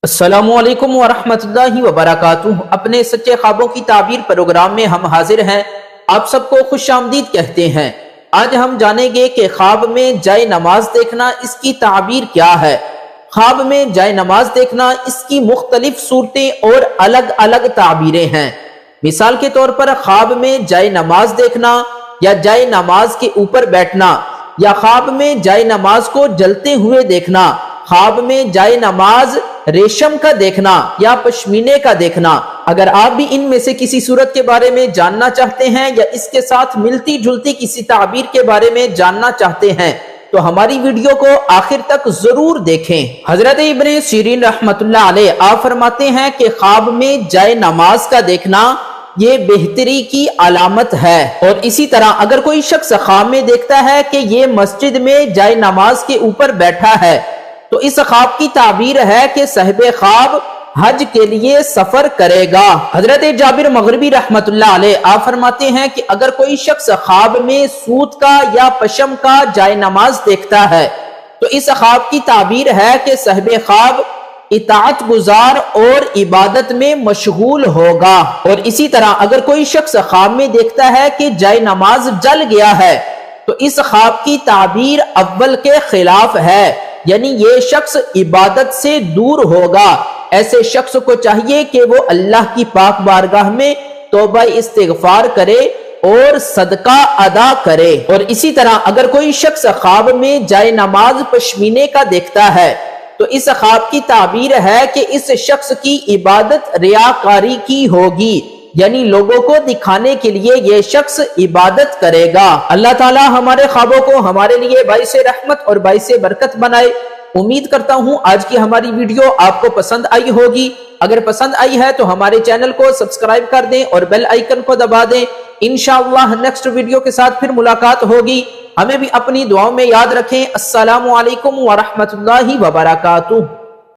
السلام علیکم ورحمۃ اللہ وبرکاتہ۔ اپنے سچے خوابوں کی تعبیر پروگرام میں ہم حاضر ہیں، آپ سب کو خوش آمدید کہتے ہیں۔ آج ہم جانیں گے کہ خواب میں جائے نماز دیکھنا اس کی تعبیر کیا ہے۔ خواب میں جائے نماز دیکھنا اس کی مختلف صورتیں اور الگ الگ تعبیریں ہیں۔ مثال کے طور پر خواب میں جائے نماز دیکھنا یا جائے نماز کے اوپر بیٹھنا، یا خواب میں جائے نماز کو جلتے ہوئے دیکھنا، خواب میں جائے نماز ریشم کا دیکھنا یا پشمینے کا دیکھنا۔ اگر آپ بھی ان میں سے کسی صورت کے بارے میں جاننا چاہتے ہیں یا اس کے ساتھ ملتی جلتی کسی تعبیر کے بارے میں جاننا چاہتے ہیں تو ہماری ویڈیو کو آخر تک ضرور دیکھیں۔ حضرت ابن سیرین رحمت اللہ علیہ آپ فرماتے ہیں کہ خواب میں جائے نماز کا دیکھنا یہ بہتری کی علامت ہے، اور اسی طرح اگر کوئی شخص خواب میں دیکھتا ہے کہ یہ مسجد میں جائے نماز کے اوپر بیٹھا ہے تو اس خواب کی تعبیر ہے کہ صاحب خواب حج کے لیے سفر کرے گا۔ حضرت جابر مغربی رحمت اللہ علیہ آپ فرماتے ہیں کہ اگر کوئی شخص خواب میں سوت کا یا پشم کا جائے نماز دیکھتا ہے تو اس خواب کی تعبیر ہے کہ صاحب خواب اطاعت گزار اور عبادت میں مشغول ہوگا۔ اور اسی طرح اگر کوئی شخص خواب میں دیکھتا ہے کہ جائے نماز جل گیا ہے تو اس خواب کی تعبیر اول کے خلاف ہے، یعنی یہ شخص عبادت سے دور ہوگا۔ ایسے شخص کو چاہیے کہ وہ اللہ کی پاک بارگاہ میں توبہ استغفار کرے اور صدقہ ادا کرے۔ اور اسی طرح اگر کوئی شخص خواب میں جائے نماز پشمینے کا دیکھتا ہے تو اس خواب کی تعبیر ہے کہ اس شخص کی عبادت ریاکاری کی ہوگی، یعنی لوگوں کو دکھانے کے لیے یہ شخص عبادت کرے گا۔ اللہ تعالی ہمارے خوابوں کو ہمارے لیے باعث رحمت اور باعث برکت بنائے۔ امید کرتا ہوں آج کی ہماری ویڈیو آپ کو پسند آئی ہوگی۔ اگر پسند آئی ہے تو ہمارے چینل کو سبسکرائب کر دیں اور بیل آئیکن کو دبا دیں۔ انشاءاللہ نیکسٹ ویڈیو کے ساتھ پھر ملاقات ہوگی۔ ہمیں بھی اپنی دعاؤں میں یاد رکھیں۔ السلام علیکم ورحمۃ اللہ وبرکاتہ۔